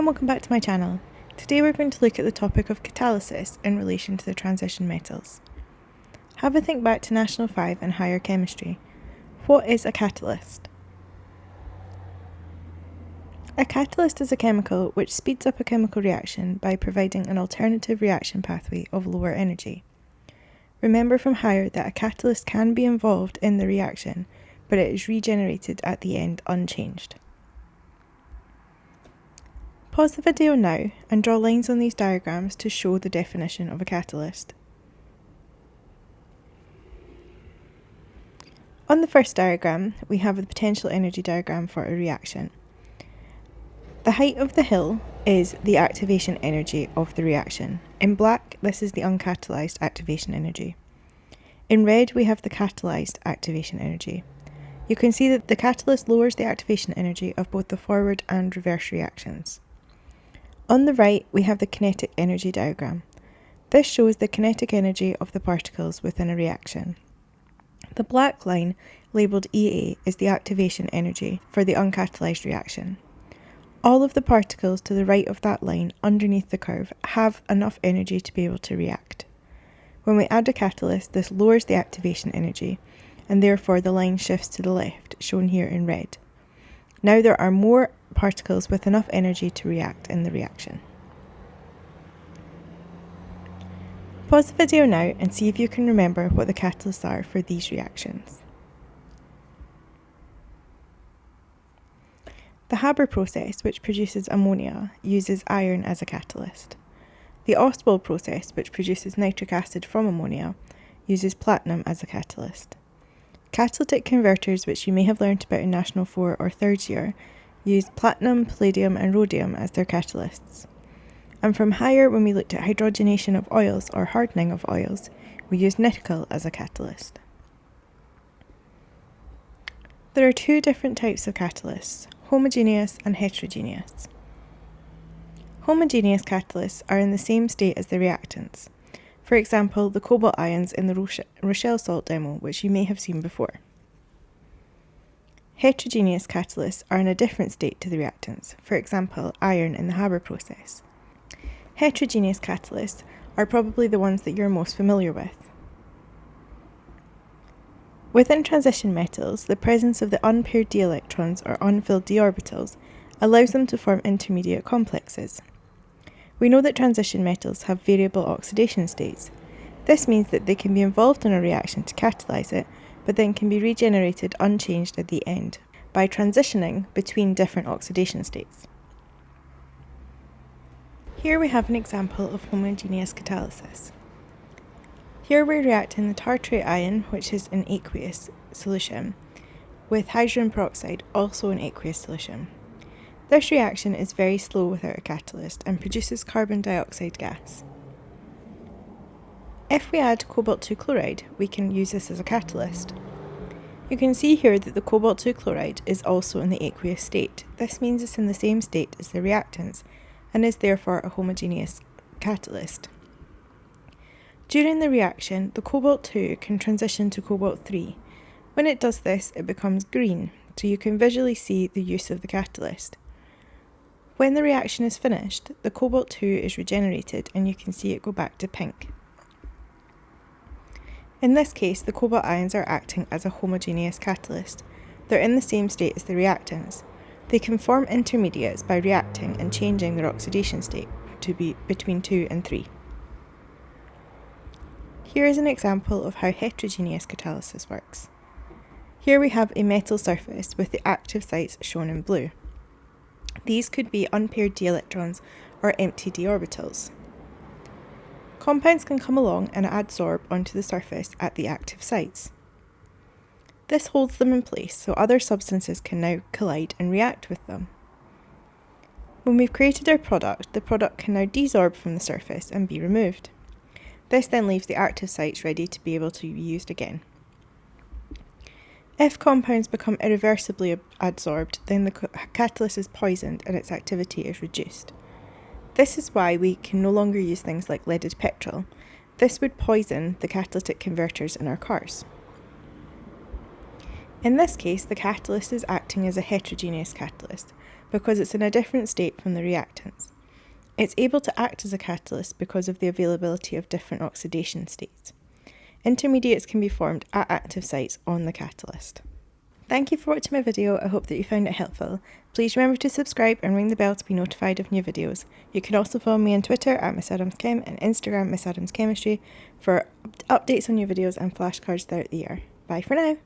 welcome back to my channel. Today we're going to look at the topic of catalysis in relation to the transition metals. Have a think back to National 5 and higher chemistry. What is a catalyst? A catalyst is a chemical which speeds up a chemical reaction by providing an alternative reaction pathway of lower energy. Remember from higher that a catalyst can be involved in the reaction, but it is regenerated at the end unchanged. Pause the video now and draw lines on these diagrams to show the definition of a catalyst. On the first diagram, we have the potential energy diagram for a reaction. The height of the hill is the activation energy of the reaction. In black, this is the uncatalyzed activation energy. In red, we have the catalyzed activation energy. You can see that the catalyst lowers the activation energy of both the forward and reverse reactions. On the right, we have the kinetic energy diagram. This shows the kinetic energy of the particles within a reaction. The black line, labelled EA, is the activation energy for the uncatalyzed reaction. All of the particles to the right of that line underneath the curve have enough energy to be able to react. When we add a catalyst, this lowers the activation energy, and therefore the line shifts to the left, shown here in red. Now there are more particles with enough energy to react in the reaction. Pause the video now and see if you can remember what the catalysts are for these reactions. The Haber process, which produces ammonia, uses iron as a catalyst. The Ostwald process, which produces nitric acid from ammonia, uses platinum as a catalyst. Catalytic converters, which you may have learnt about in National 4 or 3rd year, use platinum, palladium and rhodium as their catalysts. And from higher, when we looked at hydrogenation of oils or hardening of oils, we use nickel as a catalyst. There are two different types of catalysts, homogeneous and heterogeneous. Homogeneous catalysts are in the same state as the reactants. For example, the cobalt ions in the Rochelle salt demo, which you may have seen before. Heterogeneous catalysts are in a different state to the reactants, for example, iron in the Haber process. Heterogeneous catalysts are probably the ones that you're most familiar with. Within transition metals, the presence of the unpaired d electrons or unfilled d orbitals allows them to form intermediate complexes. We know that transition metals have variable oxidation states. This means that they can be involved in a reaction to catalyse it, but then can be regenerated unchanged at the end by transitioning between different oxidation states. Here we have an example of homogeneous catalysis. Here we're reacting the tartrate ion, which is an aqueous solution, with hydrogen peroxide, also an aqueous solution. This reaction is very slow without a catalyst and produces carbon dioxide gas. If we add cobalt-2 chloride, we can use this as a catalyst. You can see here that the cobalt-2 chloride is also in the aqueous state. This means it's in the same state as the reactants and is therefore a homogeneous catalyst. During the reaction, the cobalt-2 can transition to cobalt-3. When it does this, it becomes green, so you can visually see the use of the catalyst. When the reaction is finished, the cobalt-2 is regenerated and you can see it go back to pink. In this case, the cobalt ions are acting as a homogeneous catalyst. They're in the same state as the reactants. They can form intermediates by reacting and changing their oxidation state to be between 2 and 3. Here is an example of how heterogeneous catalysis works. Here we have a metal surface with the active sites shown in blue. These could be unpaired d electrons or empty d orbitals. Compounds can come along and adsorb onto the surface at the active sites. This holds them in place so other substances can now collide and react with them. When we've created our product, the product can now desorb from the surface and be removed. This then leaves the active sites ready to be able to be used again. If compounds become irreversibly adsorbed, then the catalyst is poisoned and its activity is reduced. This is why we can no longer use things like leaded petrol. This would poison the catalytic converters in our cars. In this case, the catalyst is acting as a heterogeneous catalyst because it's in a different state from the reactants. It's able to act as a catalyst because of the availability of different oxidation states. Intermediates can be formed at active sites on the catalyst. Thank you for watching my video. I hope that you found it helpful. Please remember to subscribe and ring the bell to be notified of new videos. You can also follow me on Twitter at MissAdamsChem and Instagram MissAdamsChemistry for updates on new videos and flashcards throughout the year. Bye for now.